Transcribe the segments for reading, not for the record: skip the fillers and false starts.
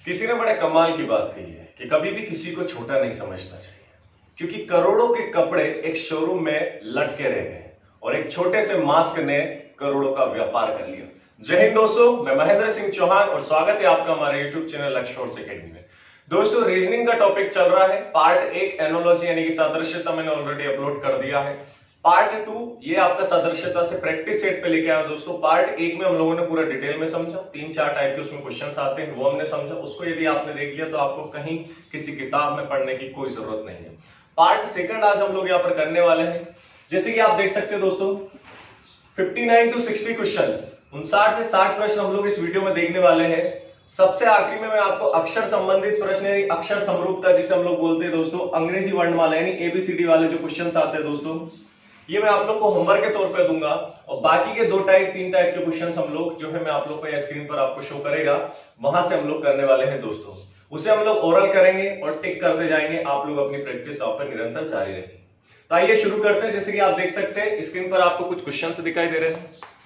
किसी ने बड़े कमाल की बात कही है कि कभी भी किसी को छोटा नहीं समझना चाहिए, क्योंकि करोड़ों के कपड़े एक शोरूम में लटके रह गए और एक छोटे से मास्क ने करोड़ों का व्यापार कर लिया। जय हिंद दोस्तों, मैं महेंद्र सिंह चौहान और स्वागत है आपका हमारे यूट्यूब चैनल लक्ष्य फोर्स एकेडमी में। दोस्तों, रीजनिंग का टॉपिक चल रहा है। पार्ट 1 एनोलॉजी यानी कि सादृश्यता मैंने ऑलरेडी अपलोड कर दिया है। पार्ट 2 ये आपका सादृश्यता से प्रैक्टिस सेट पे लेके आया दोस्तों। पार्ट 1 में हम लोगों ने पूरा डिटेल में समझा, 3-4 टाइप के उसमें क्वेश्चंस आते हैं, वो हमने समझा। उसको यदि आपने देख लिया तो आपको कहीं किसी किताब में पढ़ने की कोई जरूरत नहीं है। पार्ट 2 आज हम लोग यहाँ पर करने वाले हैं। जैसे कि आप देख सकते हो दोस्तों, 59 to 60 क्वेश्चन, 59 से 60 प्रश्न हम लोग इस वीडियो में देखने वाले हैं। सबसे आखिरी में मैं आपको अक्षर संबंधित प्रश्न, अक्षर समरूपता जिसे हम लोग बोलते हैं दोस्तों, अंग्रेजी वर्णमाला यानी एबीसीडी वाले जो क्वेश्चंस आते हैं दोस्तों, ये मैं आप लोग को होमवर्क के तौर पे दूंगा। और बाकी के 3 टाइप के क्वेश्चंस हम लोग जो है मैं आप लोग को स्क्रीन पर आपको शो करेगा, वहां से हम लोग करने वाले हैं दोस्तों। उसे हम लोग ओरल करेंगे और टिक करते जाएंगे। आप लोग अपनी प्रैक्टिस आप पर निरंतर जारी रखेंगे। तो आइए शुरू करते हैं। जैसे कि आप देख सकते हैं स्क्रीन पर आपको कुछ क्वेश्चन दिखाई दे रहे हैं।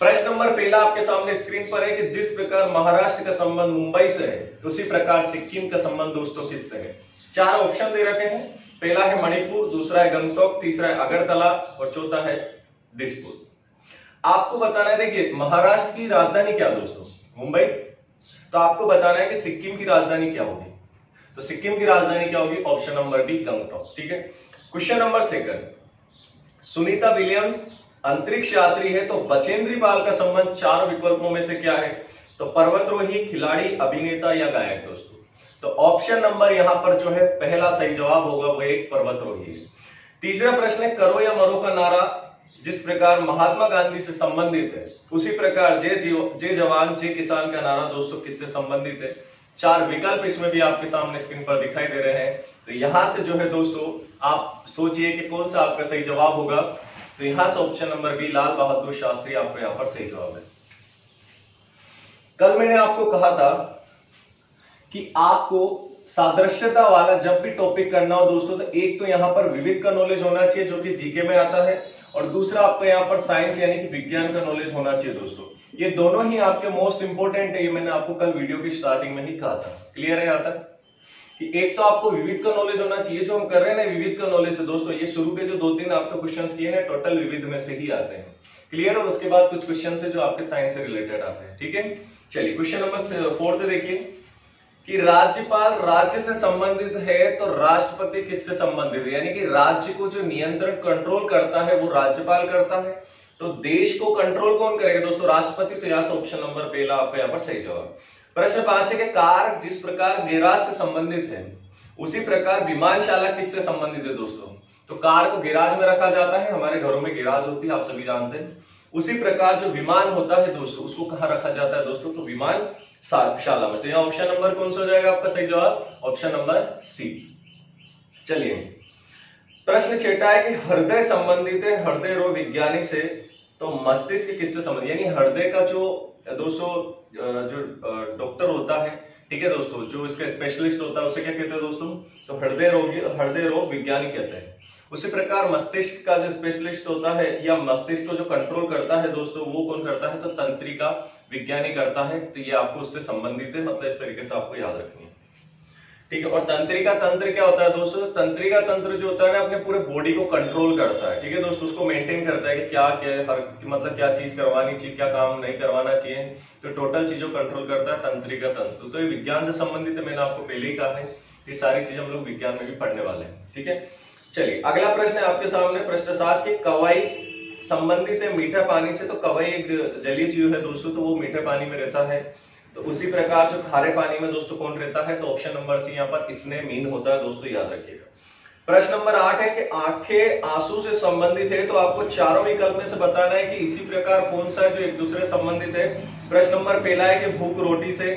प्रश्न नंबर पहला आपके सामने स्क्रीन पर है कि जिस प्रकार महाराष्ट्र का संबंध मुंबई से है, उसी प्रकार सिक्किम का संबंध दोस्तों किससे है। 4 ऑप्शन दे रखे हैं। पहला है मणिपुर, दूसरा है गंगटोक, तीसरा है अगरतला और चौथा है दिसपुर। आपको बताना है, देखिए महाराष्ट्र की राजधानी क्या दोस्तों, मुंबई। तो आपको बताना है कि सिक्किम की राजधानी क्या होगी। तो सिक्किम की राजधानी क्या होगी, ऑप्शन नंबर बी गंगटोक। ठीक है। क्वेश्चन नंबर 2, सुनीता विलियम्स अंतरिक्ष यात्री है, तो बचेंद्री पाल का संबंध 4 विकल्पों में से क्या है। तो पर्वतरोही, खिलाड़ी, अभिनेता या गायक दोस्तों। तो ऑप्शन नंबर यहां पर जो है पहला सही जवाब होगा, वो एक पर्वतरोही है। तीसरा प्रश्न है, करो या मरो का नारा जिस प्रकार महात्मा गांधी से संबंधित है, उसी प्रकार जय जवान जय किसान का नारा दोस्तों किससे संबंधित है। 4 विकल्प इसमें भी आपके सामने स्क्रीन पर दिखाई दे रहे हैं। तो यहां से जो है दोस्तों आप सोचिए कि कौन सा आपका सही जवाब होगा। तो यहां से option number B Lal Bahadur Shastri आपको यहां पर सही जवाब है। कल मैंने आपको कहा था कि आपको सादृश्यता वाला जब भी टॉपिक करना हो दोस्तों, तो एक तो यहां पर विविध का नॉलेज होना चाहिए जो कि जीके में आता है, और दूसरा आपको यहां पर साइंस यानी कि विज्ञान का नॉलेज होना चाहिए दोस्तों। ये दोनों ही आपके मोस्ट इंपोर्टेंट है। ये मैंने आपको कल वीडियो की स्टार्टिंग में ही कहा था। क्लियर है यहां तक कि एक तो आपको विविध का नॉलेज होना चाहिए। जो हम कर रहे हैं ना विविध का नॉलेज से दोस्तों, ये शुरू के जो 2-3 आपके क्वेश्चन किए ना टोटल विविध में से ही आते हैं। क्लियर। और उसके बाद कुछ क्वेश्चन है जो आपके साइंस से रिलेटेड आते हैं। ठीक है। चलिए क्वेश्चन नंबर 4 देखिए कि राज्यपाल राज्य से संबंधित है, तो राष्ट्रपति किससे संबंधित है। यानी कि राज्य को जो नियंत्रण कंट्रोल करता है वो राज्यपाल करता है, तो देश को कंट्रोल कौन करेगा दोस्तों, राष्ट्रपति। तो यहां से ऑप्शन नंबर पहला आपका यहां पर सही जवाब। प्रश्न 5 है कि कार जिस प्रकार गैराज से संबंधित है, उसी प्रकार विमानशाला किससे संबंधित है दोस्तों। तो कार को गैराज में रखा जाता है, हमारे घरों में गैराज होती है, आप सभी जानते हैं। उसी प्रकार जो विमान होता है दोस्तों, उसको कहां रखा जाता है दोस्तों, तो विमान शाला में। तो यहाँ ऑप्शन नंबर कौन सा हो जाएगा आपका सही जवाब, ऑप्शन नंबर सी। चलिए प्रश्न 6 है कि हृदय संबंधित है हृदय रोग विज्ञानी से, तो मस्तिष्क किससे संबंधित। यानी हृदय का जो दोस्तों जो डॉक्टर होता है, ठीक है दोस्तों, जो इसका स्पेशलिस्ट होता है उसे क्या कहते हैं दोस्तों, तो हृदय रोग विज्ञानी कहते हैं। उसी प्रकार मस्तिष्क का जो स्पेशलिस्ट होता है या मस्तिष्क को जो कंट्रोल करता है दोस्तों, वो कौन करता है, तो तंत्रिका विज्ञानी करता है। तो ये आपको उससे संबंधित है, मतलब इस तरीके से आपको याद रखनी है। ठीक है। और तंत्रिका तंत्र क्या होता है दोस्तों, तंत्रिका तंत्र जो होता है ना अपने पूरे बॉडी को कंट्रोल करता है। ठीक है दोस्तों, उसको मेंटेन करता है कि क्या मतलब क्या चीज करवानी चाहिए, क्या काम नहीं करवाना चाहिए। तो टोटल चीजों कंट्रोल करता है तंत्रिका तंत्र। तो ये विज्ञान से संबंधित है, मैंने आपको पहले ही कहा है। ये सारी चीजें हम लोग विज्ञान में भी पढ़ने वाले हैं। ठीक है। चलिए अगला प्रश्न है आपके सामने, प्रश्न 7 के कवई संबंधित है मीठा पानी से। तो कवई एक जलीय जीव है दोस्तों, तो वो मीठे पानी में रहता है। तो उसी प्रकार जो खारे पानी में दोस्तों कौन रहता है, तो ऑप्शन नंबर सी यहाँ पर इसने मीन होता है दोस्तों, याद रखिएगा। प्रश्न नंबर 8 है कि आंखें आंसू से संबंधित है, तो आपको चारों विकल्प में से बताना है कि इसी प्रकार कौन सा है जो एक दूसरे संबंधित है। प्रश्न नंबर पहला है कि भूख रोटी से,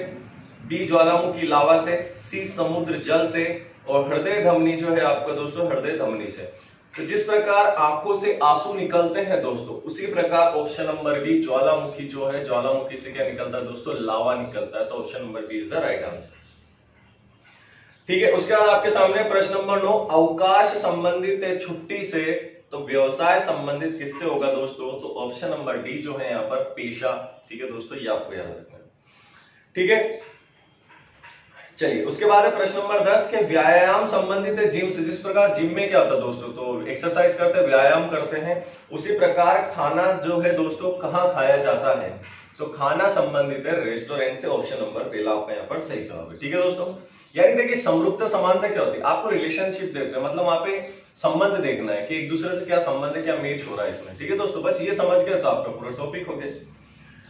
बी ज्वालामुखी लावा से, सी समुद्र जल से, और हृदय धमनी जो है आपका दोस्तों हृदय धमनी से। तो जिस प्रकार आंखों से आंसू निकलते हैं दोस्तों, उसी प्रकार ऑप्शन नंबर बी ज्वालामुखी जो है, ज्वालामुखी से क्या निकलता है दोस्तों, लावा निकलता है। तो option number B is the right answer. ठीक है। उसके बाद आपके सामने प्रश्न नंबर 9, अवकाश संबंधित है छुट्टी से, तो व्यवसाय संबंधित किससे होगा दोस्तों, तो ऑप्शन नंबर डी जो है यहाँ पर पेशा। ठीक है दोस्तों, ये आपको याद रखना है। ठीक है। चलिए, उसके बाद है प्रश्न नंबर 10 के व्यायाम संबंधित है जिम से। जिस प्रकार जिम में क्या होता है दोस्तों, तो एक्सरसाइज करते हैं, व्यायाम करते हैं, उसी प्रकार खाना जो है दोस्तों कहाँ खाया जाता है, तो खाना संबंधित है रेस्टोरेंट से। ऑप्शन नंबर पहला आपका यहाँ पर सही जवाब है। ठीक है दोस्तों, यानी देखिए समरूपता समानता क्या होती है, आपको रिलेशनशिप देखना है, मतलब वहां पे संबंध देखना है कि एक दूसरे से क्या संबंध है, क्या मैच हो रहा है इसमें। ठीक है दोस्तों, बस ये समझ गए तो आपका पूरा टॉपिक हो गया।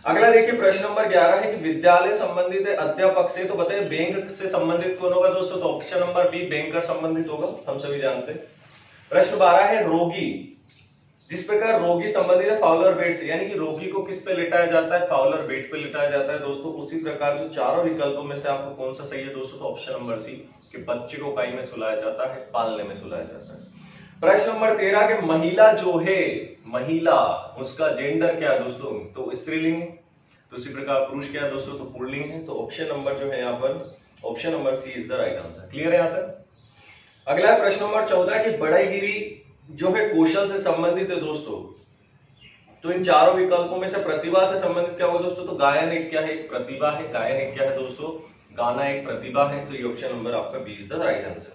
अगला देखिए प्रश्न नंबर 11 है कि विद्यालय संबंधित है अध्यापक से, तो बताइए बैंक से संबंधित कौन होगा दोस्तों, तो ऑप्शन नंबर बी बैंकर संबंधित होगा, हम सभी जानते हैं। प्रश्न 12 है रोगी, जिस प्रकार रोगी संबंधित है फाउलर बेड से, यानी कि रोगी को किस पे लिटाया जाता है, फाउलर बेड पे लिटाया जाता है दोस्तों। उसी प्रकार जो चारों विकल्पों में से आपको कौन सा सही है दोस्तों, तो ऑप्शन नंबर सी कि बच्चे को काई में सुलाया जाता है, पालने में सुलाया जाता है। प्रश्न नंबर 13 के महिला जो है, महिला उसका जेंडर क्या है दोस्तों, तो स्त्रीलिंग है। तो उसी प्रकार पुरुष क्या है दोस्तों, तो पुल्लिंग है। तो ऑप्शन नंबर जो है यहाँ पर option number C is the right answer. Clear है यहाँ तक। अगला है प्रश्न नंबर 14 की बढ़ईगिरी जो है कौशल से संबंधित है दोस्तों। तो इन चारों विकल्पों में से प्रतिभा से संबंधित क्या होगा दोस्तों, तो गायन एक क्या है, एक प्रतिभा है, गायन एक क्या है दोस्तों, गाना एक प्रतिभा है। तो ये ऑप्शन नंबर आपका B is the right answer.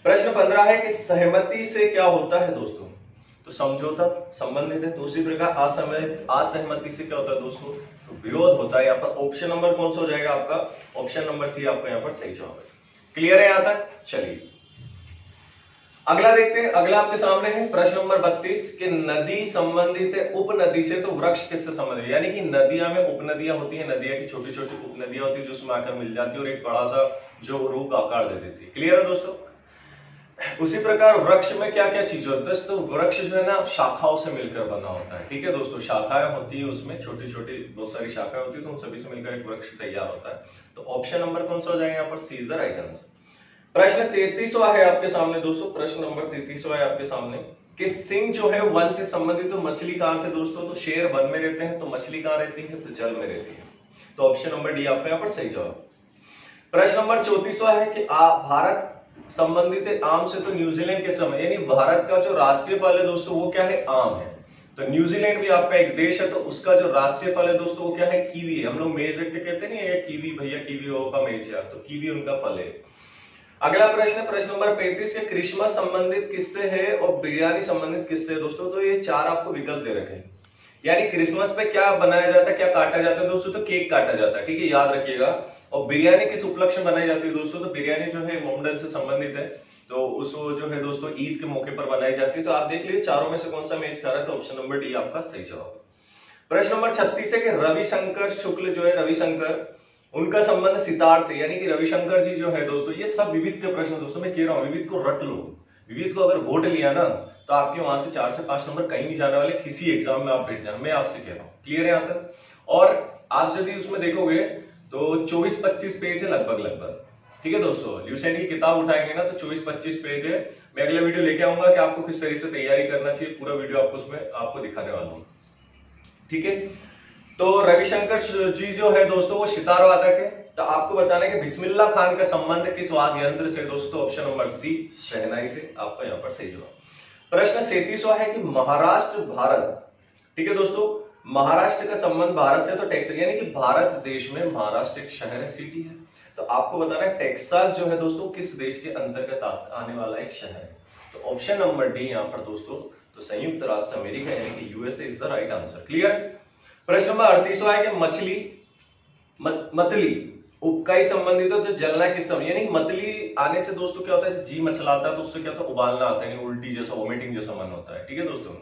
प्रश्न 15 है कि सहमति से क्या होता है दोस्तों, तो समझौता संबंधित है। तो उसी प्रकार असहमति से क्या होता है दोस्तों, तो विरोध होता है। यहाँ पर ऑप्शन नंबर कौन सा हो जाएगा आपका, ऑप्शन नंबर सी आपका यहाँ पर सही जवाब है। क्लियर है यहाँ तक। चलिए अगला देखते हैं। अगला आपके सामने है प्रश्न नंबर 32 कि नदी संबंधित है उपनदी से, तो वृक्ष किससे संबंधित है, यानी कि नदियां में उपनदियां होती है, नदियां की छोटी छोटी उपनदियां होती है जो उसमें आकर मिल जाती है और एक बड़ा सा जो रूप आकार दे देती है। क्लियर है दोस्तों। उसी प्रकार वृक्ष में क्या क्या चीज होती है दोस्तों, वृक्ष जो है ना शाखाओं से मिलकर बना होता है। ठीक है दोस्तों, शाखाएं होती है उसमें, छोटी छोटी बहुत सारी शाखाएं होती है, तो उन सभी से मिलकर एक वृक्ष तैयार होता है। तो ऑप्शन नंबर कौन सा हो जाएगा यहाँ पर, सी इज द राइट आंसर। प्रश्न 33वां है आपके सामने दोस्तों, प्रश्न नंबर 33वां है आपके सामने कि सिंह जो है वन से संबंधित, तो मछली कहां से दोस्तों, तो शेर वन में रहते हैं, तो मछली कहां रहती है, तो जल में रहती है। तो ऑप्शन नंबर डी आपका यहाँ पर सही जवाब। प्रश्न नंबर 34वां है कि भारत संबंधित है आम से, तो न्यूजीलैंड के समय, यानी भारत का जो राष्ट्रीय फल है दोस्तों वो क्या है, आम है। तो न्यूजीलैंड भी आपका एक देश है, तो उसका जो राष्ट्रीय फल है दोस्तों वो क्या है, कीवी है। हम लोग मेज देख के कहते नहीं है कीवी भैया, कीवी का मेज है, तो कीवी उनका फल है। अगला प्रश्न है प्रश्न नंबर 35 के क्रिसमस संबंधित किससे है और बिरयानी संबंधित किससे है दोस्तों। तो ये चार आपको विकल्प दे रखे हैं, यानी क्रिसमस पे क्या बनाया जाता है, क्या काटा जाता है दोस्तों, तो केक काटा जाता है। ठीक है, याद रखिएगा। और बिरयानी किस उपलक्ष्य में बनाई जाती है दोस्तों, तो बिरयानी जो है मोहम्मदन से संबंधित है, तो उसको जो है दोस्तों ईद के मौके पर बनाई जाती है। तो आप देख लीजिए चारों में से कौन सा मैच कर रहा है, तो ऑप्शन नंबर डी आपका सही जवाब है। प्रश्न नंबर 36 है कि रविशंकर शुक्ल जो है, रविशंकर उनका संबंध सितार से, यानी कि रविशंकर जी जो है दोस्तों, ये सब विविध के प्रश्न दोस्तों, मैं कह रहा हूं विविध को रट लो। विविध को अगर वोट लिया ना तो आपके वहां से 4 से 5 नंबर कहीं नहीं जाने वाले, किसी एग्जाम में आप बैठ जाना, मैं आपसे कह रहा हूं। क्लियर है यहां तक। और आप यदि उसमें देखोगे तो 24-25 पेज है लगभग। ठीक है दोस्तों, ल्यूसेंट की किताब उठाएंगे ना तो 24-25 पेज है। मैं अगला वीडियो लेके आऊंगा कि आपको किस तरीके से तैयारी करना चाहिए, पूरा वीडियो आपको उसमें आपको दिखाने वाला हूं। ठीक है, तो रविशंकर जी जो है दोस्तों वो सितार वादक है। तो आपको बताना है कि बिस्मिल्लाह खान का संबंध किस वाद्य यंत्र से दोस्तों, ऑप्शन नंबर सी शहनाई से, आपका यहाँ पर सही जवाब। प्रश्न 37वां है कि महाराष्ट्र भारत, ठीक है दोस्तों, महाराष्ट्र का संबंध भारत से, तो टेक्सास, यानी कि भारत देश में महाराष्ट्र एक शहर है, सिटी है। तो आपको बताना है टेक्सास जो है दोस्तों किस देश के अंतर्गत आने वाला एक शहर है। तो ऑप्शन नंबर डी यहाँ पर दोस्तों, तो संयुक्त राष्ट्र अमेरिका यानी कि USA is the right answer. Clear. प्रश्न नंबर 38वां है कि मछली मतली उपकाई संबंधित हो, तो जलना किस समय, यानी मतली आने से दोस्तों क्या होता है, जी मचलाता है तो उससे क्या होता है, उबालना आता है, उल्टी जैसा वोमिटिंग जैसा मन होता है। ठीक है दोस्तों,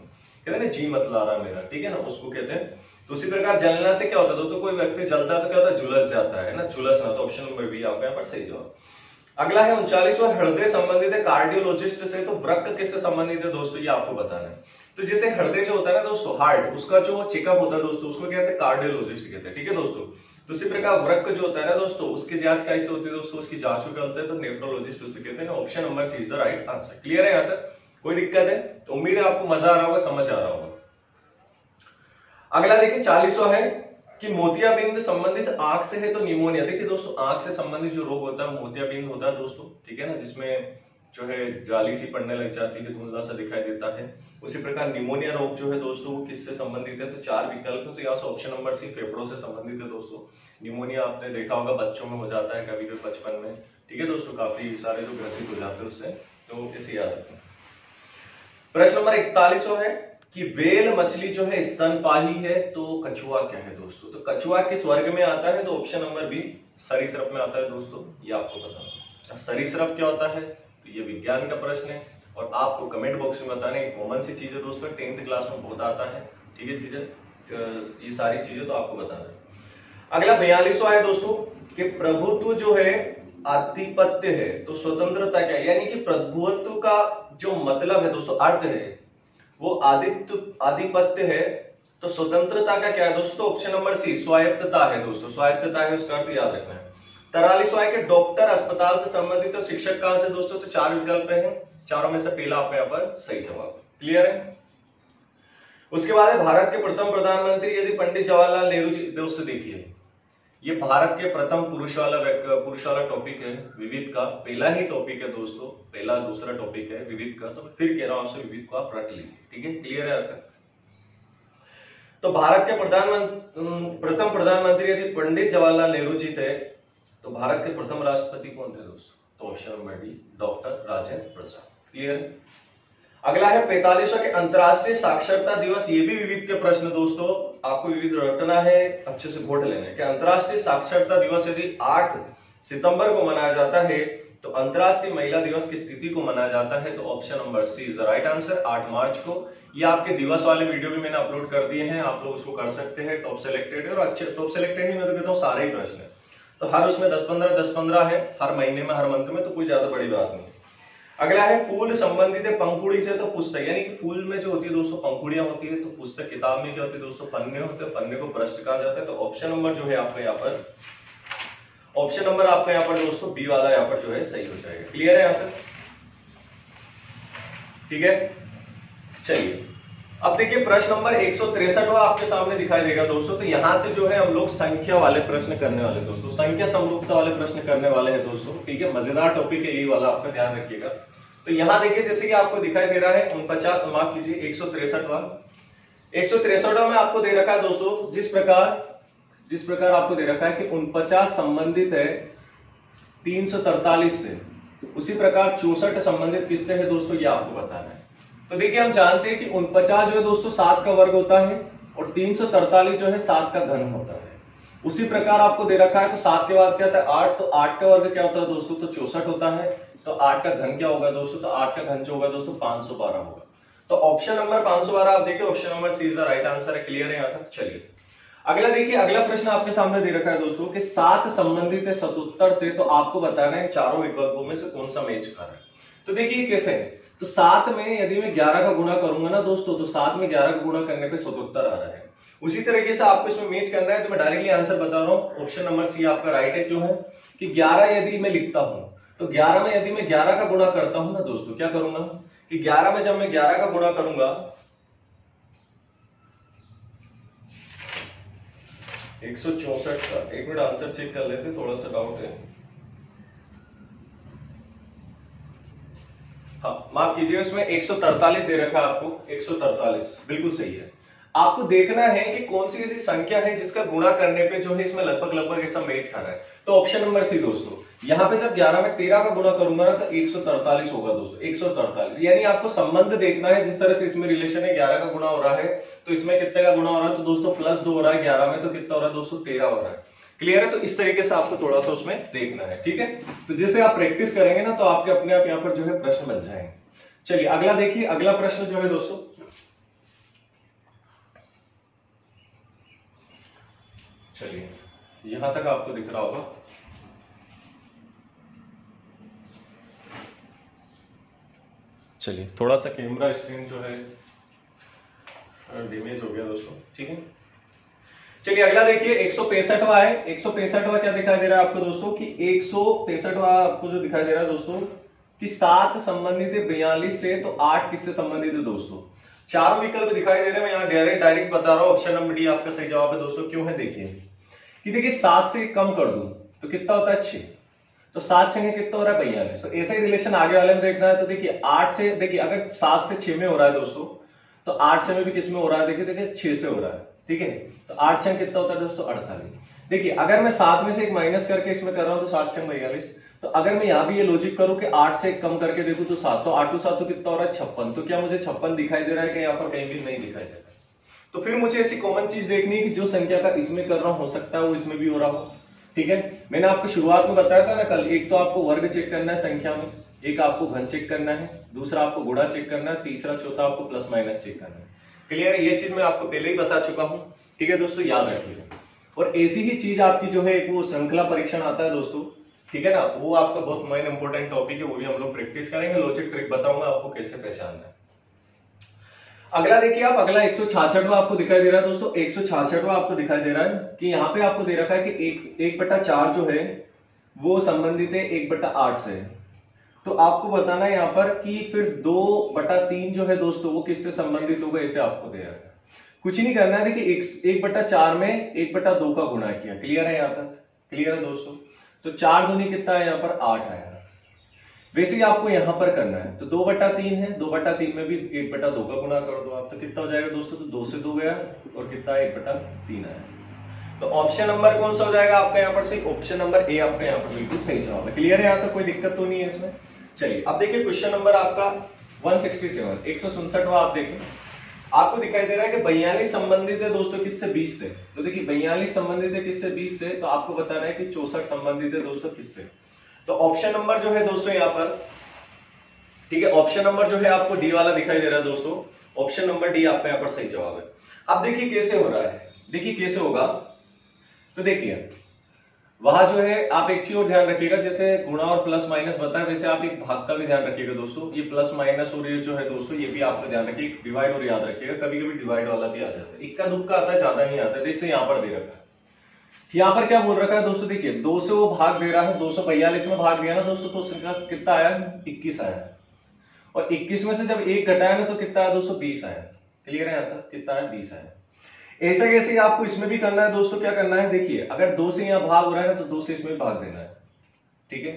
कहते हैं ना जी मतला रहा मेरा, ठीक है ना, उसको कहते हैं। तो उसी प्रकार जलना से क्या होता है दोस्तों, कोई व्यक्ति जलता है तो क्या होता है, झुलस जाता है ना, झुलसना। तो ऑप्शन नंबर बी आपका यहाँ पर सही जवाब। अगला है 39वां, हृदय संबंधित है कार्डियोलॉजिस्ट से, तो वृक्क किससे संबंधित है दोस्तों, ये आपको बताना है। तो जैसे हृदय जो होता है ना दोस्तों, हार्ट, उसका जो चेकअप होता है दोस्तों उसको कहते हैं कार्डियोलॉजिस्ट कहते हैं। ठीक है दोस्तों, तो उसी प्रकार वृक्क जो होता है ना दोस्तों, उसकी जांच कैसे होती है दोस्तों, उसकी जांच को करते हैं तो नेफ्रोलॉजिस्ट उसे कहते हैं। Option number C is the right answer. Clear है यहाँ तक, कोई दिक्कत है, तो उम्मीद है आपको मजा आ रहा होगा, समझ आ रहा होगा। अगला देखिए 40वां है कि मोतियाबिंद संबंधित आंख से है, तो निमोनिया। देखिए दोस्तों, आंख से संबंधित जो रोग होता है मोतियाबिंद होता है दोस्तों, ठीक है ना, जिसमें जो है जाली सी पड़ने लग जाती है, धुंधला सा दिखाई देता है। उसी प्रकार निमोनिया रोग जो है दोस्तों वो किससे संबंधित है, तो 4 विकल्प है, तो यहाँ से ऑप्शन नंबर सी फेफड़ों से संबंधित है दोस्तों। निमोनिया आपने देखा होगा बच्चों में हो जाता है कभी कभी बचपन में, ठीक है दोस्तों, काफी सारे जो ग्रसित हो जाते हैं उससे, तो इसे याद रखें। प्रश्न नंबर 41 है कि व्हेल मछली जो है स्तनपाही है, तो कछुआ क्या है दोस्तों, तो कछुआ किस वर्ग में आता है, तो ऑप्शन नंबर बी सरीसृप में आता है दोस्तों, ये आपको बताना। सरीसृप क्या होता है, तो ये विज्ञान का प्रश्न है और आपको कमेंट बॉक्स में बताना है। कॉमन सी चीजें दोस्तों 10th क्लास में बहुत आता है, ठीक है चीजें, ये सारी चीजें तो आपको बताना है। अगला 42वां है दोस्तों कि प्रभुत्व जो है आधिपत्य है, तो स्वतंत्रता क्या है, यानी कि प्रभुत्व का जो मतलब है दोस्तों, अर्थ है वो आधिपत्य है, तो स्वतंत्रता का क्या है दोस्तों, ऑप्शन नंबर सी स्वायत्तता है दोस्तों, स्वायत्तता है, उसका अर्थ याद रखना है। 43वां है कि डॉक्टर अस्पताल से संबंधित और शिक्षक कहां से दोस्तों, तो 4 विकल्प हैं, चारों में से पहला आपका यहाँ पर सही जवाब, क्लियर है। उसके बाद है भारत के प्रथम प्रधानमंत्री यदि पंडित जवाहरलाल नेहरू जी, दोस्तों देखिए ये भारत के प्रथम पुरुष वाला टॉपिक है, विविध का पहला ही टॉपिक है दोस्तों, पहला दूसरा टॉपिक है विविध का, तो मैं फिर कह रहा हूं आपसे विविध को आप रख लीजिए, ठीक है, क्लियर है आपका। तो भारत के प्रथम प्रधानमंत्री यदि पंडित जवाहरलाल नेहरू जी थे, तो भारत के प्रथम राष्ट्रपति कौन थे दोस्तों, तो option number D doctor Rajendra Prasad, clear. अगला है 45वां के अंतरराष्ट्रीय साक्षरता दिवस, ये भी विविध के प्रश्न दोस्तों, आपको विविध रटना है, अच्छे से घोट लेना है कि अंतरराष्ट्रीय साक्षरता दिवस यदि 8 सितंबर को मनाया जाता है, तो अंतरराष्ट्रीय महिला दिवस की स्थिति को मनाया जाता है, तो option number C is the right answer, 8 मार्च को। ये आपके दिवस वाले वीडियो भी मैंने अपलोड कर दिए हैं, आप लोग उसको कर सकते हैं, टॉप सिलेक्टेड है, और अच्छे टॉप सिलेक्टेड ही मैं तो कहता हूँ सारे ही प्रश्न है, तो हर उसमें 10-15 है, हर महीने में हर मंथ में, तो कोई ज्यादा बड़ी बात नहीं है। अगला है फूल संबंधित है पंखुड़ी से, तो पुस्तक, यानी कि फूल में जो होती है दोस्तों पंखुड़ियां होती है, तो पुस्तक किताब में क्या होती है दोस्तों, पन्ने होते हैं, पन्ने को पृष्ठ कहा जाता है, तो ऑप्शन नंबर जो है आपका यहाँ पर, ऑप्शन नंबर आपका यहाँ पर दोस्तों बी वाला यहाँ पर जो है सही हो जाएगा, क्लियर है यहाँ तक, ठीक है। चलिए अब देखिए प्रश्न नंबर 163 आपके सामने दिखाई देगा दोस्तों, तो यहां से जो है हम लोग संख्या वाले प्रश्न करने वाले दोस्तों, संख्या समरूपता वाले प्रश्न करने वाले हैं दोस्तों, ठीक है, मजेदार टॉपिक है यही वाला, आपका ध्यान रखिएगा। तो यहां देखिए जैसे कि आपको दिखाई दे रहा है 49, माफ कीजिए 163वां में आपको दे रखा है दोस्तों, जिस प्रकार आपको दे रखा है कि 49 संबंधित है 343 से, उसी प्रकार 64 संबंधित किससे है दोस्तों, ये आपको बताना है। तो देखिए हम जानते हैं कि 49 जो है दोस्तों 7 का वर्ग होता है और 343 जो है 7 का घन होता है। उसी प्रकार आपको दे रखा है, तो 7 के बाद क्या होता है 8, तो 8 का वर्ग क्या होता है दोस्तों, तो 64 होता है, तो 8 का घन क्या होगा दोस्तों, तो 8 का घन जो होगा दोस्तों 512 होगा, तो ऑप्शन नंबर 512 आप देखिए, option number C is the right answer है, क्लियर है यहाँ तक। चलिए अगला देखिए, अगला प्रश्न आपके सामने दे रखा है दोस्तों कि 7 संबंधित है 77 से, तो आपको बताना है चारों विकल्पों में से कौन सा मैच कर रहा है। तो देखिए कैसे है, तो 7 में यदि मैं 11 का गुणा करूंगा ना दोस्तों, तो 7 में 11 का गुणा करने पे 77 आ रहा है। उसी तरीके से आपको इसमें मैच करना है, तो मैं डायरेक्टली आंसर बता रहा हूं, ऑप्शन नंबर सी आपका राइट है। क्यों है कि 11 यदि मैं लिखता हूं, तो 11 में यदि मैं 11 का गुणा करता हूं ना दोस्तों, क्या करूंगा कि 11 में जब मैं 11 का गुणा करूंगा, 164 का, एक मिनट आंसर चेक कर लेते, थोड़ा सा डाउट है, हाँ माफ कीजिए, उसमें 143 दे रखा है आपको, 143 बिल्कुल सही है। आपको देखना है कि कौन सी ऐसी संख्या है जिसका गुणा करने पे जो है इसमें लगभग ऐसा मैच खा रहा है, तो ऑप्शन नंबर सी दोस्तों, यहाँ पे जब 11 में 13 का गुणा करूंगा ना, तो 143 होगा दोस्तों, 143, यानी आपको संबंध देखना है, जिस तरह से इसमें रिलेशन है 11 का गुणा हो रहा है, तो इसमें कितने का गुणा हो रहा है, तो दोस्तों +2 हो रहा है, 11 में तो कितना हो रहा है दोस्तों 13 हो रहा है, क्लियर है। तो इस तरीके से आपको थोड़ा सा उसमें देखना है, ठीक है, तो जैसे आप प्रैक्टिस करेंगे ना, तो आपके अपने आप यहाँ पर जो है प्रश्न बन जाएंगे। चलिए अगला देखिए, अगला प्रश्न जो है दोस्तों, चलिए यहां तक आपको दिख रहा होगा, चलिए थोड़ा सा कैमरा स्क्रीन जो है डैमेज हो गया दोस्तों, ठीक है। चलिए अगला देखिए 165वां है, 165वां क्या दिखाई दे रहा है आपको दोस्तों कि 165वां आपको जो दिखाई दे रहा है दोस्तों कि 7 संबंधित है 42 से, तो 8 किससे संबंधित है दोस्तों, चारों विकल्प दिखाई दे रहे हैं, मैं यहाँ डायरेक्ट बता रहा हूं, ऑप्शन नंबर डी आपका सही जवाब है दोस्तों। क्यों है देखिए कि देखिए 7 से कम कर दूं तो कितना होता है 6, तो 7 छंगे कितना हो रहा है 42। तो ऐसे ही रिलेशन आगे वाले में देखना है तो देखिए 8 से, देखिए अगर 7 से 6 में हो रहा है दोस्तों, तो 8 से में भी किस में हो रहा है, देखिए 6 से हो रहा है, ठीक है। तो 8 छंग कितना होता है दोस्तों 48। देखिए अगर मैं 7 में से एक माइनस करके इसमें कर रहा हूं तो 7 छंग 42। तो अगर मैं यहां भी ये लॉजिक करूं कि 8 से कम करके देखूं तो 7, तो 8 7 तो कितना हो रहा है 56। तो क्या मुझे 56 दिखाई दे रहा है कि यहाँ पर कहीं भी नहीं दिखाई दे रहा है। तो फिर मुझे ऐसी कॉमन चीज देखनी है कि जो संख्या का इसमें कर रहा हूं हो सकता है वो इसमें भी हो रहा हो, ठीक है। मैंने आपको शुरुआत में बताया था ना कल, एक तो आपको वर्ग चेक करना है संख्या में, एक आपको घन चेक करना है, दूसरा आपको गुणा चेक करना है, तीसरा चौथा आपको प्लस माइनस चेक करना है। क्लियर है, ये चीज मैं आपको पहले ही बता चुका हूं, ठीक है दोस्तों, याद रखिएगा। और ऐसी ही चीज आपकी जो है एक वो श्रृंखला परीक्षण आता है दोस्तों, ठीक है ना, वो आपका बहुत मेन इंपॉर्टेंट टॉपिक है, वो भी हम लोग प्रैक्टिस करेंगे, लॉजिक ट्रिक बताऊंगा आपको कैसे पहचानना है। अगला देखिए आप, अगला 166वां आपको दिखाई दे रहा है दोस्तों, 166वां आपको दिखाई दे रहा है कि यहाँ पे आपको दे रखा है कि 1/4 जो है वो संबंधित है 1/8 से। तो आपको बताना है यहाँ पर कि फिर 2/3 जो है दोस्तों वो किससे संबंधित होगा, ऐसे आपको दे रखा है। कुछ नहीं करना है, देखिए 1/4 में 1/2 का गुणा किया। क्लियर है यहाँ तक, क्लियर है दोस्तों। तो 4 दूनी कितना है यहाँ पर 8 आया। वैसे ही आपको यहां पर करना है, तो 2/3 है, 2/3 में भी 1/2 का गुणा कर दो आप, तो कितना हो जाएगा दोस्तों, तो 2 से 2 गया और कितना 1/3 आया। तो ऑप्शन नंबर कौन सा हो जाएगा आपका यहाँ पर सही, ऑप्शन नंबर ए आपका यहाँ पर बिल्कुल सही जवाब है। क्लियर है यहाँ तक, कोई दिक्कत तो नहीं है इसमें। चलिए अब देखिए क्वेश्चन नंबर आपका 167, 167वां आप देखिए, आपको दिखाई दे रहा है कि 42 संबंधित है दोस्तों किससे 20 से। तो देखिए 42 संबंधित है किससे 20 से, तो आपको बताना है कि 64 संबंधित है दोस्तों किससे। तो ऑप्शन नंबर जो है दोस्तों यहाँ पर, ठीक है, ऑप्शन नंबर जो है आपको डी वाला दिखाई दे रहा है दोस्तों, ऑप्शन नंबर डी आपका यहाँ पर सही जवाब है। अब देखिए कैसे हो रहा है, देखिए कैसे होगा। तो देखिए वहां जो है आप एक चीज और ध्यान रखिएगा, जैसे गुणा और प्लस माइनस बताया वैसे आप एक भाग का भी ध्यान रखिएगा दोस्तों। ये प्लस माइनस और ये जो है दोस्तों ये भी आपको ध्यान रखिए, डिवाइड और याद रखिएगा, कभी कभी डिवाइड वाला भी आ जाता है, इक्का दुक्का आता है, ज्यादा नहीं आता है। जैसे यहाँ पर दे रखा है, यहाँ पर क्या बोल रखा है दोस्तों, देखिए 2 से वो भाग दे रहा है, 242 में भाग दिया ना दोस्तों, तो उसका कितना आया 21 आया, और 21 में से जब 1 घटाया ना तो कितना आया दोस्तों 20 आया। क्लियर है यहाँ तक, कितना आया 20 आया। ऐसा कैसे आपको इसमें भी करना है दोस्तों, क्या करना है, देखिए अगर 2 से यहाँ भाग हो रहा है ना तो 2 से इसमें भाग देना है, ठीक है।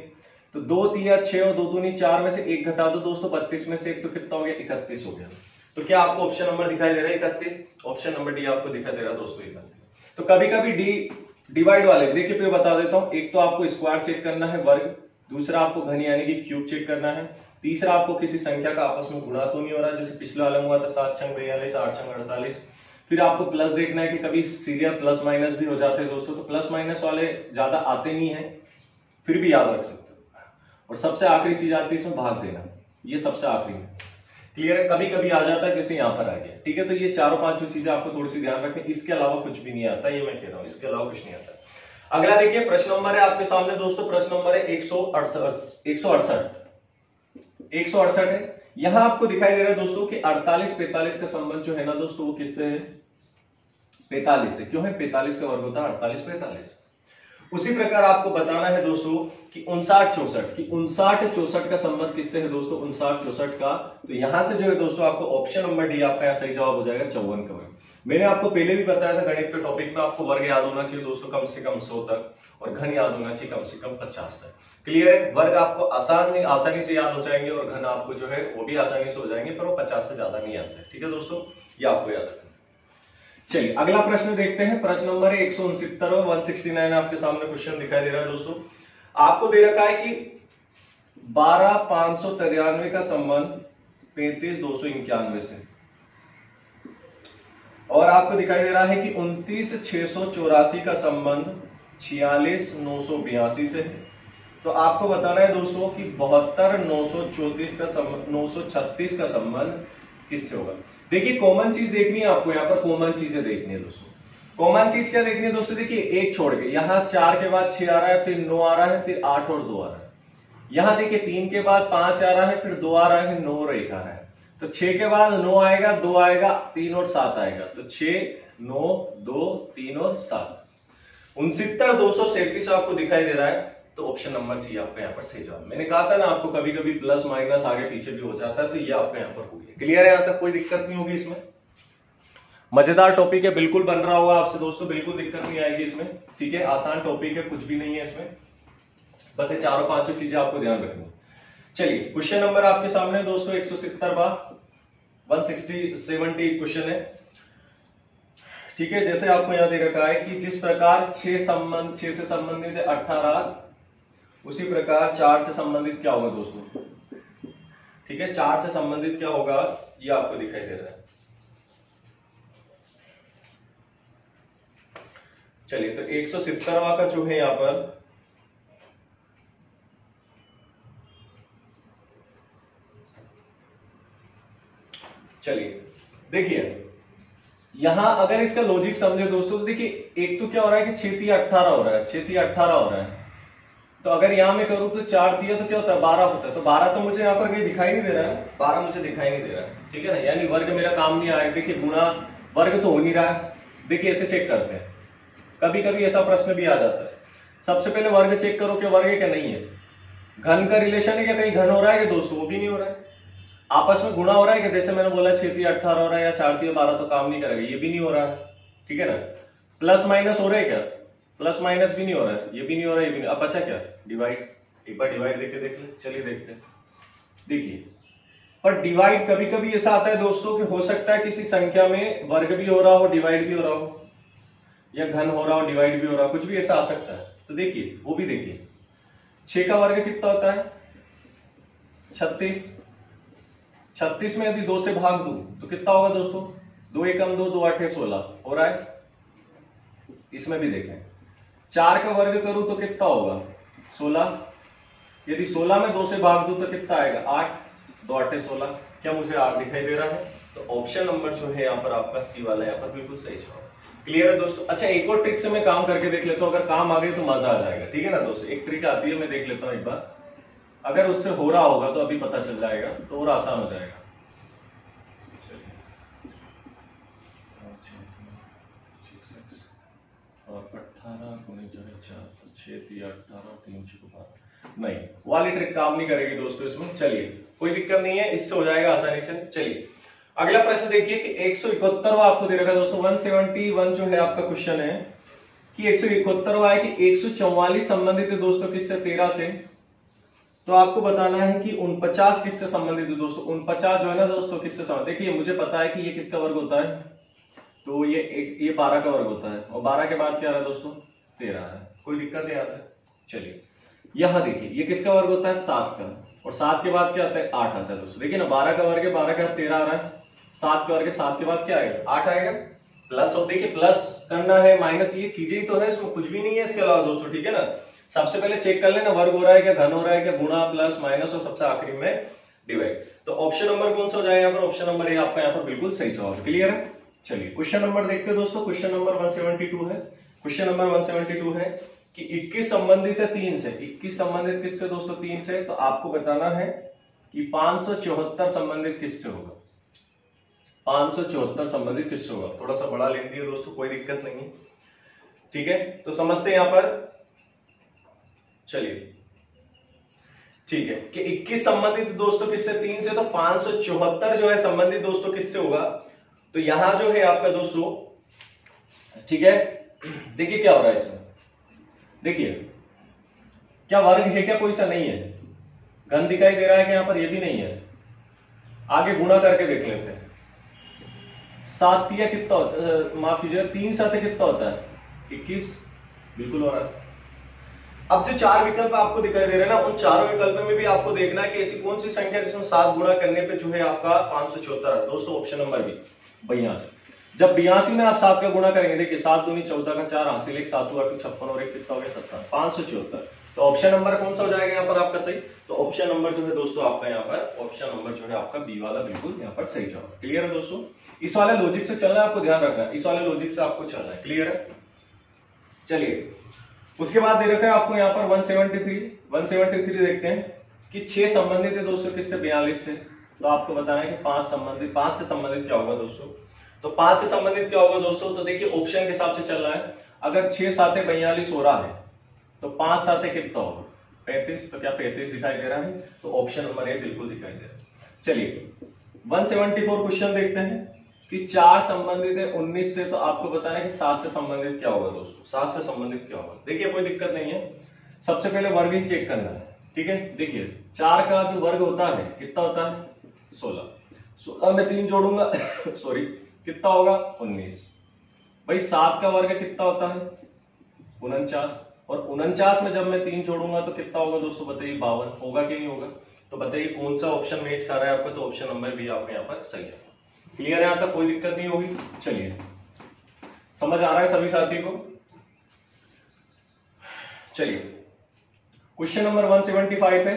तो 2 3 6 और 2 दूनी 4 में से 1 घटा दो दोस्तों, 32 में से 1 तो कितना हो गया 31 हो गया। तो क्या आपको ऑप्शन नंबर दिखाई दे रहा है 31, ऑप्शन नंबर डी आपको दिखाई दे रहा है दोस्तों 31। तो कभी कभी डी डिवाइड वाले देखिए फिर बता देता हूं, एक तो आपको स्क्वायर चेक करना है वर्ग, दूसरा आपको घन यानी कि क्यूब चेक करना है, तीसरा आपको किसी संख्या का आपस में गुणा तो नहीं हो रहा जैसे पिछले वाले में हुआ था 7 छंग 42 8 छंग 48। फिर आपको प्लस देखना है कि कभी सीरियल प्लस माइनस भी हो जाते हैं दोस्तों, तो प्लस माइनस वाले ज्यादा आते नहीं है, फिर भी याद रख सकते हो। और सबसे आखिरी चीज आती है इसमें भाग देना, ये सबसे आखिरी में। क्लियर है, कभी कभी आ जाता है जैसे यहाँ पर आ गया, ठीक है। तो ये चारों पांचों चीजें आपको थोड़ी सी ध्यान रखें, इसके अलावा कुछ भी नहीं आता, ये मैं कह रहा हूं, इसके अलावा कुछ नहीं आता। अगला देखिए प्रश्न नंबर है आपके सामने दोस्तों, प्रश्न नंबर है 168 है। यहां आपको दिखाई दे रहा है दोस्तों कि 48-45 का संबंध जो है ना दोस्तों वो किससे है 45 से। क्यों है, 45 का वर्ग होता है 48-45। उसी प्रकार आपको बताना है दोस्तों कि 59-64 का संबंध किससे है दोस्तों, 59-64 का। तो यहां से जो है दोस्तों आपको ऑप्शन नंबर डी आपका यहाँ सही जवाब हो जाएगा 54 का वर्ग। मैंने आपको पहले भी बताया था गणित के टॉपिक में आपको वर्ग याद होना चाहिए दोस्तों कम से कम 100 तक, और घन याद होना चाहिए कम से कम 50 तक। क्लियर है, वर्ग आपको आसानी से याद हो जाएंगे और घन आपको जो है वो भी आसानी से हो जाएंगे, पर वो 50 से ज्यादा नहीं आता है, ठीक है दोस्तों, ये आपको याद रखना। चलिए अगला प्रश्न देखते हैं, प्रश्न नंबर है 169 आपके सामने क्वेश्चन दिखाई दे रहा है दोस्तों। आपको दे रखा है कि 12,593 का संबंध 35,291 से, और आपको दिखाई दे रहा है कि 29,684 का संबंध 46,982 से है। तो आपको बताना है दोस्तों कि 72,934 का संबंध 936 का संबंध किससे होगा। देखिए कॉमन चीज देखनी है आपको, यहाँ पर कॉमन चीजें देखनी है दोस्तों। कॉमन चीज क्या देखनी है दोस्तों, देखिए एक छोड़ के, यहाँ 4 के बाद 6 आ रहा है, फिर 9 आ रहा है, फिर 8 और 2 आ रहा है। यहाँ देखिए 3 के बाद 5 आ रहा है, फिर 2 आ रहा है, 9 और 1 आ रहा है। तो 6 के बाद 9 आएगा, 2 आएगा, 3 और 7 आएगा। तो 6 9 2 3 और 7, 69,237 आपको दिखाई दे रहा है। तो ऑप्शन नंबर सी आपका यहाँ पर सही जवाब। मैंने कहा था ना आपको कभी कभी प्लस माइनस आगे पीछे भी हो जाता है, तो ये आपका यहाँ पर हो गया। क्लियर है, यहाँ तक कोई दिक्कत नहीं होगी इसमें। मजेदार टॉपिक है, बिल्कुल बन रहा होगा आपसे दोस्तों, बिल्कुल दिक्कत नहीं आएगी इसमें, ठीक है। आसान टॉपिक है, कुछ भी नहीं है इसमें, बस ये चारों पांचों चीजें आपको ध्यान रखनी। चलिए क्वेश्चन नंबर आपके सामने दोस्तों 170वां 170 क्वेश्चन है। ठीक है, जैसे आपको यहां दे रखा है कि जिस प्रकार 6 से संबंधित है 18, उसी प्रकार 4 से संबंधित क्या होगा दोस्तों। ठीक है, 4 से संबंधित क्या होगा ये आपको दिखाई दे रहा है। चलिए तो 170वां का जो है यहां पर चलिए देखिए यहां अगर इसका लॉजिक समझे दोस्तों तो देखिए एक तो क्या हो रहा है कि 6 तिया 18 हो रहा है, 6 तिया 18 हो रहा है। तो अगर यहां में करूं तो 4 तिया तो क्या होता है 12 होता है। तो 12 तो मुझे यहां पर कहीं दिखाई नहीं दे रहा है, 12 मुझे दिखाई नहीं दे रहा है। ठीक है ना, यानी वर्ग मेरा काम नहीं आया। देखिए गुणा वर्ग तो हो नहीं रहा है। देखिए ऐसे चेक करते हैं, कभी कभी ऐसा प्रश्न भी आ जाता है। सबसे पहले वर्ग चेक करो कि वर्ग क्या नहीं है। घन का रिलेशन है क्या, कहीं घन हो रहा है कि दोस्तों, वो भी नहीं हो रहा है। आपस में गुणा हो रहा है कि जैसे मैंने बोला 6 तिया 18 हो रहा है या 4 तिया 12 तो काम नहीं करेगा, ये भी नहीं हो रहा है। ठीक है ना, प्लस माइनस हो रहा है क्या, प्लस माइनस भी नहीं हो रहा है, ये भी नहीं हो रहा है, ये भी नहीं। अब अच्छा क्या डिवाइड, एक बार डिवाइड देख ले। चलिए देखते हैं। देखिए पर डिवाइड कभी कभी ऐसा आता है दोस्तों कि हो सकता है किसी संख्या में वर्ग भी हो रहा हो डिवाइड भी हो रहा हो, या घन हो रहा हो डिवाइड भी हो रहा हो, कुछ भी ऐसा आ सकता है। तो देखिए वो भी देखिए 6 का वर्ग कितना होता है 36। 36 में यदि 2 से भाग दूं तो कितना होगा दोस्तों, 2 एकम 2, 2 8 16 हो रहा है। इसमें भी देखें 4 का वर्ग करूं तो कितना होगा 16। यदि 16 में 2 से भाग दूं तो कितना आएगा 8, 2 8 16। क्या मुझे 8 दिखाई दे रहा है। तो ऑप्शन नंबर जो है यहाँ पर आपका सी वाला यहाँ पर बिल्कुल सही जवाब। क्लियर है दोस्तों। अच्छा एक और ट्रिक से मैं काम करके देख लेता हूं, अगर काम आ गई तो मजा आ जाएगा। ठीक है ना दोस्तों, एक ट्रिक आती है, मैं देख लेता हूं एक बार। अगर उससे हो रहा होगा तो अभी पता चल जाएगा, तो और आसान हो जाएगा। और 18 गुणे 4 6 तिया 18 3 6 12 नहीं, वाली ट्रिक काम नहीं करेगी दोस्तों इसमें। चलिए कोई दिक्कत नहीं है, इससे हो जाएगा आसानी से। चलिए अगला प्रश्न देखिए कि 171वां आपको दे रखा है दोस्तों 171 जो है आपका क्वेश्चन है कि 171वां है कि 144 संबंधित है दोस्तों किससे 13 से। तो आपको बताना है कि 49 किससे संबंधित है दोस्तों। 49 जो है ना दोस्तों किससे संबंधित। देखिए मुझे पता है कि ये किसका वर्ग होता है, तो ये 12 का वर्ग होता है, और 12 के बाद क्या आ रहा है दोस्तों 13 है। कोई दिक्कत नहीं आता है। चलिए यहां देखिए ये किसका वर्ग होता है 7 का, और 7 के बाद क्या आता है 8 आता है दोस्तों। देखिए ना 12 का वर्ग है, 12 के बाद 13 आ रहा है, 7 का वर्ग है, 7 के बाद क्या आएगा 8 आएगा। प्लस, और देखिए प्लस करना है माइनस, ये चीजें ही तो है, इसमें कुछ भी नहीं है इसके अलावा दोस्तों। ठीक है ना, सबसे पहले चेक कर लेना वर्ग हो रहा है क्या, घन हो रहा है क्या, गुणा प्लस माइनस, और सबसे आखिरी में डिवाइड। तो ऑप्शन नंबर कौन सा हो जाएगा यहाँ पर, ऑप्शन नंबर ये आपका यहाँ पर बिल्कुल सही जवाब। क्लियर है। चलिए क्वेश्चन नंबर देखते हैं दोस्तों। क्वेश्चन नंबर 172 है। क्वेश्चन नंबर 172 है कि 21 संबंधित है 3 से। 21 संबंधित किससे दोस्तों 3 से। तो आपको बताना है कि 574 संबंधित किससे होगा। 574 संबंधित किससे होगा। थोड़ा सा बड़ा लेंदी है दोस्तों, कोई दिक्कत नहीं है। ठीक है, तो समझते हैं यहां पर। चलिए ठीक है कि 21 संबंधित दोस्तों किससे 3 से, तो 574 जो है संबंधित दोस्तों किससे होगा। तो यहां जो है आपका दोस्तों, ठीक है, देखिए क्या हो रहा है इसमें। देखिए क्या वर्ग है क्या, कोई सा नहीं है। घन दिखाई दे रहा है कि यहां पर, ये भी नहीं है। आगे गुणा करके देख लेते हैं। 7 तिया कितना होता है, माफ कीजिएगा 3 7 कितना होता है 21, बिल्कुल हो रहा है। अब जो 4 विकल्प आपको दिखाई दे रहे हैं ना, उन चारों विकल्प में भी आपको देखना है कि ऐसी कौन सी संख्या जिसमें 7 गुणा करने पे जो है आपका 574 दोस्तों। Option number B 82। जब 82 में आप 7 का गुणा करेंगे, देखिए 7 दूनी 14 का 4 हासिल 1 7 8 56 और 1 कितना हो गया 17, 574। तो ऑप्शन नंबर कौन सा हो जाएगा यहाँ पर आपका सही। तो ऑप्शन नंबर जो है दोस्तों आपका यहाँ पर, ऑप्शन नंबर जो है आपका बी वाला बिल्कुल यहाँ पर सही जवाब। क्लियर है दोस्तों। इस वाले लॉजिक से चलना है, आपको ध्यान रखना है, इस वाले लॉजिक से आपको चलना है। क्लियर है। चलिए उसके बाद दे रखा है आपको यहाँ पर 173 देखते हैं कि 6 संबंधित है दोस्तों किससे 42 से। तो आपको बताना है कि 5 से संबंधित क्या होगा दोस्तों। तो 5 से संबंधित क्या होगा दोस्तों। तो देखिए ऑप्शन के हिसाब से चलना है। अगर 6 7 42 हो रहा है तो 5 7 कितना होगा 35। तो क्या 35 दिखाई दे रहा है। तो ऑप्शन नंबर ए बिल्कुल दिखाई दे रहा है। चलिए 174 क्वेश्चन देखते हैं कि 4 संबंधित है 19 से। तो आपको बताना है कि 7 से संबंधित क्या होगा दोस्तों। 7 से संबंधित क्या होगा। देखिए कोई दिक्कत नहीं है, सबसे पहले वर्ग ही चेक करना है, ठीक है। देखिए 4 का जो वर्ग होता है कितना होता है 16, 16 में 3 जोड़ूंगा सॉरी कितना होगा 19। भाई 7 का वर्ग कितना होता है 49, और 49 में जब मैं 3 जोड़ूंगा तो कितना होगा दोस्तों बताइए 52, होगा कि नहीं होगा। तो बताइए कौन सा ऑप्शन मैच कर रहा है आपका, तो ऑप्शन नंबर भी आपके यहाँ पर सही है। क्लियर है, यहां तक कोई दिक्कत नहीं होगी। चलिए समझ आ रहा है सभी साथी को। चलिए क्वेश्चन नंबर 175 है।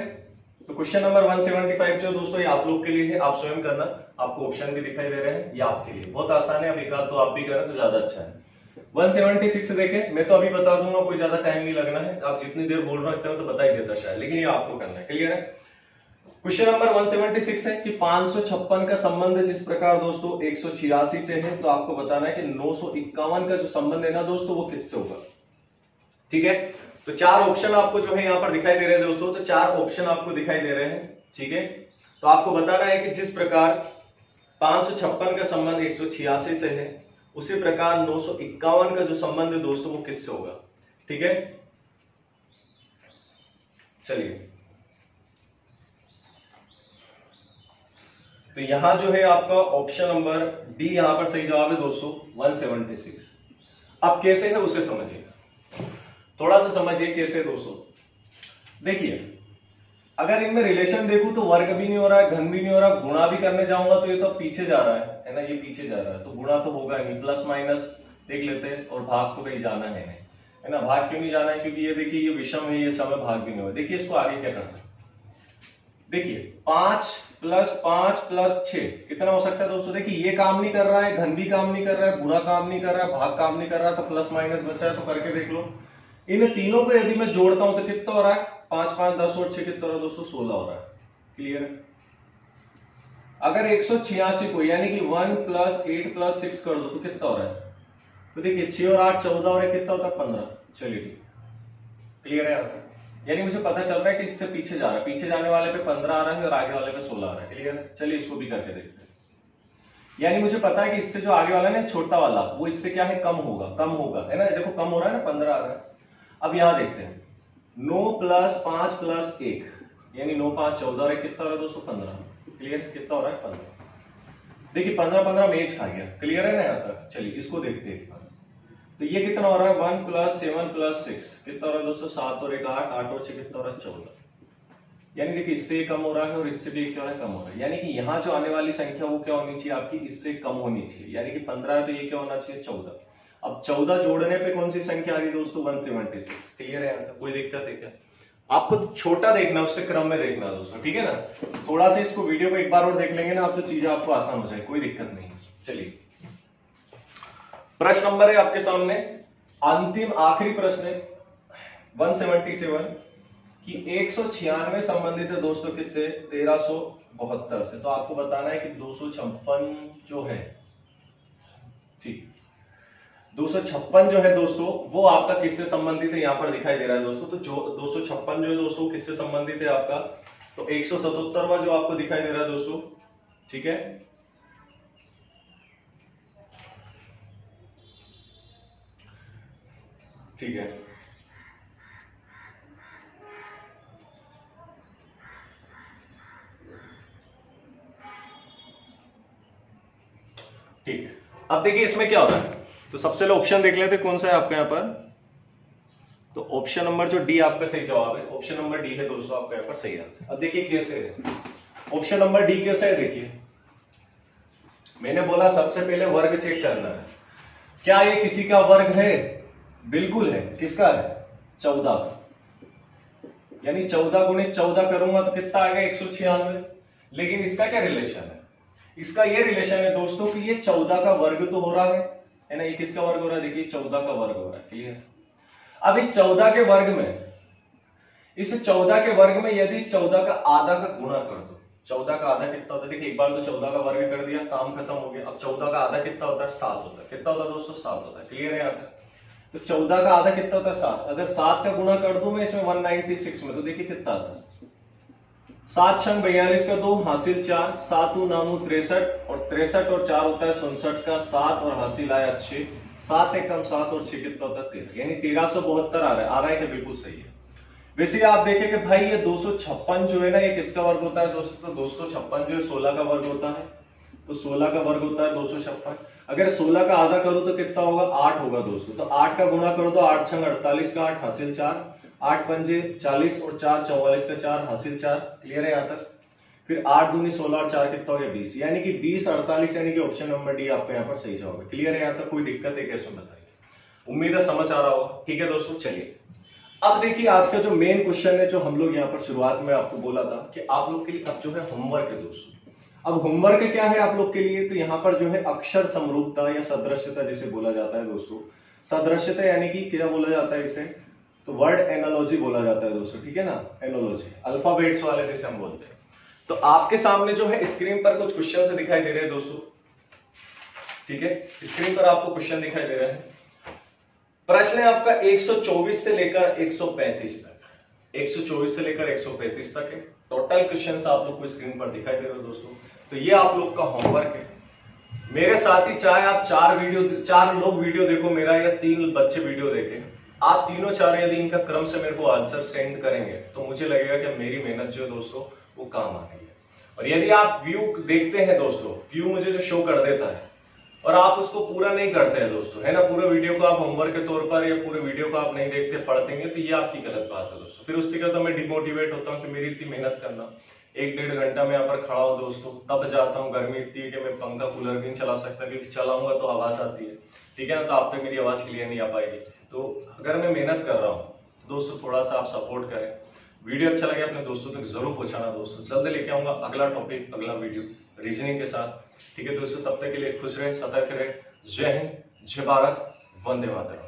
तो क्वेश्चन नंबर 175 जो दोस्तों ये आप लोग के लिए है, आप स्वयं करना, आपको ऑप्शन भी दिखाई दे रहे हैं, ये आपके लिए बहुत आसान है। अब एक आध तो आप भी करें तो ज्यादा अच्छा है। 176 देखें, मैं तो अभी बता दूंगा, कोई ज्यादा टाइम नहीं लगना है, आप जितनी देर बोल रहे हो तो बता ही देता शायद, लेकिन ये आपको करना है। क्लियर है। क्वेश्चन नंबर 176 है कि 556 का संबंध जिस प्रकार दोस्तों 186 से है, तो आपको बताना है कि 951 का जो संबंध है ना दोस्तों वो किससे होगा। ठीक है, तो 4 ऑप्शन आपको जो है यहां पर दिखाई दे रहे हैं दोस्तों, तो 4 ऑप्शन आपको दिखाई दे रहे हैं। ठीक है, तो आपको बताना है कि जिस प्रकार 556 का संबंध 186 से है, उसी प्रकार 951 का जो संबंध है दोस्तों वो किससे होगा। ठीक है, चलिए तो यहां जो है आपका ऑप्शन नंबर डी यहां पर सही जवाब है दोस्तों 176। अब कैसे है उसे समझिएगा, थोड़ा सा समझिए कैसे दोस्तों। देखिए अगर इनमें रिलेशन देखूं तो वर्ग भी नहीं हो रहा है, घन भी नहीं हो रहा, गुणा भी करने जाऊंगा तो ये तो पीछे जा रहा है ना, ये पीछे जा रहा है, तो गुणा तो होगा नहीं, प्लस माइनस देख लेते हैं, और भाग तो कहीं जाना है नहीं, है ना। भाग क्यों नहीं जाना है, क्योंकि ये देखिए ये विषम है, ये समय भाग भी नहीं होगा। देखिए इसको आगे क्या कर सकते, देखिए 5 + 5 + 6 कितना हो सकता है दोस्तों। देखिए ये काम नहीं कर रहा है, घन भी काम नहीं कर रहा है, गुणा काम नहीं कर रहा है, भाग काम नहीं कर रहा है, तो प्लस माइनस बचा है, तो करके देख लो। इन तीनों को यदि मैं जोड़ता हूं तो कितना हो रहा है 5 5 10 और 6 कितना हो रहा है दोस्तों 16 हो रहा है। क्लियर है। अगर 186 को यानी कि 1 + 8 + 6 कर दो तो कितना हो रहा है, तो देखिए 6 और 8 14 और कितना होता है 15। चलिए ठीक, क्लियर है यार, यानी मुझे पता चल रहा है कि इससे पीछे जा रहा है, पीछे जाने वाले पे 15 आ रहा है और आगे वाले पे 16 आ रहा है। क्लियर है, चलिए इसको भी करके देखते हैं। यानी मुझे पता है कि इससे जो आगे वाला है ना छोटा वाला, वो इससे क्या है कम होगा, कम होगा, है ना। देखो कम हो रहा है ना 15 आ रहा है। अब यहां देखते हैं 9 + 5 + 1 यानी 9 5 14 और कितना हो रहा है दोस्तों 15। क्लियर, कितना हो रहा है 15। देखिए 15 15 मेज खा गया। क्लियर है ना यहां तक। चलिए इसको देखते हैं, तो ये कितना हो रहा है 1 + 7 + 6 कितना हो रहा है दोस्तों 7 और 1 8 8 और 6 कितना हो रहा है 14। यानी देखिए इससे कम हो रहा है और इससे भी क्या हो रहा है कम हो रहा है, यानी कि यहाँ जो आने वाली संख्या वो क्या होनी चाहिए आपकी इससे कम होनी चाहिए, यानी कि 15 है तो ये क्या होना चाहिए 14। अब 14 जोड़ने पे कौन सी संख्या आ रही दोस्तों 176। क्लियर है, कोई दिक्कत है क्या। आपको छोटा देखना, उससे क्रम में देखना दोस्तों, ठीक है ना। थोड़ा सा इसको वीडियो को एक बार और देख लेंगे ना आप तो चीजें आपको आसान हो जाए, कोई दिक्कत नहीं। चलिए प्रश्न नंबर है आपके सामने, अंतिम आखिरी प्रश्न है 177 कि 196 संबंधित है दोस्तों किससे 1372 से। तो आपको बताना है कि 256 जो है, ठीक 256 जो है दोस्तों वो आपका किससे संबंधित है, यहां पर दिखाई दे रहा है दोस्तों। तो जो 256 जो है दोस्तों किससे संबंधित है आपका, तो 177वां जो आपको दिखाई दे रहा है दोस्तों, ठीक है। ठीक है, ठीक। अब देखिए इसमें क्या हो रहा है, तो सबसे पहले ऑप्शन देख लेते कौन सा है आपके यहां पर। तो ऑप्शन नंबर जो डी आपका सही जवाब है, ऑप्शन नंबर डी है दोस्तों आपका यहां पर सही आंसर। अब देखिए कैसे है ऑप्शन नंबर डी कैसे है। देखिए मैंने बोला सबसे पहले वर्ग चेक करना है, क्या ये किसी का वर्ग है, बिल्कुल है। किसका है 14 का, यानी 14 × 14 करूंगा तो कितना आएगा 196। लेकिन इसका क्या रिलेशन है, इसका ये रिलेशन है दोस्तों कि ये 14 का वर्ग तो हो रहा है ना, ये किसका वर्ग हो रहा है, देखिए 14 का वर्ग हो रहा है। क्लियर। अब इस 14 के वर्ग में, इस 14 के वर्ग में यदि इस 14 का आधा का गुणा कर दो, 14 का आधा कितना होता है, देखिए एक बार तो 14 का वर्ग कर दिया, काम खत्म हो गया। अब 14 का आधा कितना होता है 7 होता है। कितना होता है दोस्तों 7 होता है। क्लियर है यहाँ पे। तो 14 का आधा कितना होता है 7। अगर 7 का गुणा कर दूं मैं इसमें 196 में, तो देखिए कितना आता है 7 छंग 42 का 2 हासिल 4, 7 9 63 और 63 और 4 होता है 67 का 7 और हासिल आया 6, 7 एकम 7 और 6 कितना होता है 13, यानी 1372 आ रहा है क्या, बिल्कुल सही है। वैसे आप देखें कि भाई ये 256 जो है ना, ये किसका वर्ग होता है दोस्तों? तो 256 जो है 16 का वर्ग होता है। तो 16 का वर्ग होता है 256। अगर 16 का आधा करूं तो कितना होगा? 8 होगा दोस्तों। तो 8 का गुणा करो तो 8 छंग 48 का 8 हासिल 4, 8 पंजे 40 और 4 44 का 4 हासिल 4। क्लियर है यहाँ तक? फिर 8 दूनी 16 और 4 कितना हो गया? 20, यानी कि 20 48, यानी कि ऑप्शन नंबर डी आपका यहाँ पर सही जवाब है। क्लियर है यहाँ तक? कोई दिक्कत है कैसे बताइए? उम्मीद है समझ आ रहा होगा। ठीक है दोस्तों, चलिए अब देखिए आज का जो मेन क्वेश्चन है, जो हम लोग यहाँ पर शुरुआत में आपको बोला था कि आप लोग के लिए अब जो है होमवर्क है दोस्तों। अब होमवर्क क्या है आप लोग के लिए? तो यहाँ पर जो है अक्षर समरूपता या सदृश्यता जिसे बोला जाता है दोस्तों। सदृश्यता यानी कि क्या बोला जाता है इसे? तो वर्ड एनालॉजी बोला जाता है दोस्तों। ठीक है ना? एनालॉजी अल्फाबेट्स वाले जिसे हम बोलते हैं। तो आपके सामने जो है स्क्रीन पर कुछ क्वेश्चन दिखाई दे रहे हैं दोस्तों। ठीक है, स्क्रीन पर आपको क्वेश्चन दिखाई दे रहे हैं। प्रश्न है आपका 124 से लेकर 135 तक। 124 से लेकर 135 तक है। टोटल क्वेश्चंस आप लोग को स्क्रीन पर दिखाई दे रहे हो दोस्तों। तो ये आप लोग का होमवर्क है। मेरे साथ ही चाहे आप 4 लोग वीडियो देखो मेरा, या 3 बच्चे वीडियो देखें, आप तीनों 4 यदि इनका क्रम से मेरे को आंसर सेंड करेंगे तो मुझे लगेगा कि मेरी मेहनत जो है दोस्तों वो काम आ रही है। और यदि आप व्यू देखते हैं दोस्तों, व्यू मुझे जो शो कर देता है और आप उसको पूरा नहीं करते हैं दोस्तों, है ना, पूरे वीडियो को आप होमवर्क के तौर पर या पूरे वीडियो को आप नहीं देखते पढ़ते हैं, तो ये आपकी गलत बात है दोस्तों। फिर उससे क्या, तो मैं डिमोटिवेट होता हूँ कि मेरी इतनी मेहनत करना, 1-1.5 घंटा मैं यहाँ पर खड़ा हूँ दोस्तों, तब जाता हूँ, गर्मी इतनी है कि मैं पंखा कूलर भी नहीं चला सकता, क्योंकि चलाऊंगा तो आवाज आती है। ठीक है ना? तो आप तक मेरी आवाज क्लियर नहीं आ पाएगी। तो अगर मैं मेहनत कर रहा हूँ तो दोस्तों थोड़ा सा आप सपोर्ट करें। वीडियो अच्छा लगे अपने दोस्तों तक जरूर पहुंचाना दोस्तों। जल्द लेके आऊंगा अगला टॉपिक, अगला वीडियो रीजनिंग के साथ। ठीक है दोस्तों, तब तक के लिए खुश रहे, सतर्क रहे। जय हिंद, जय भारत, वंदे मातरम।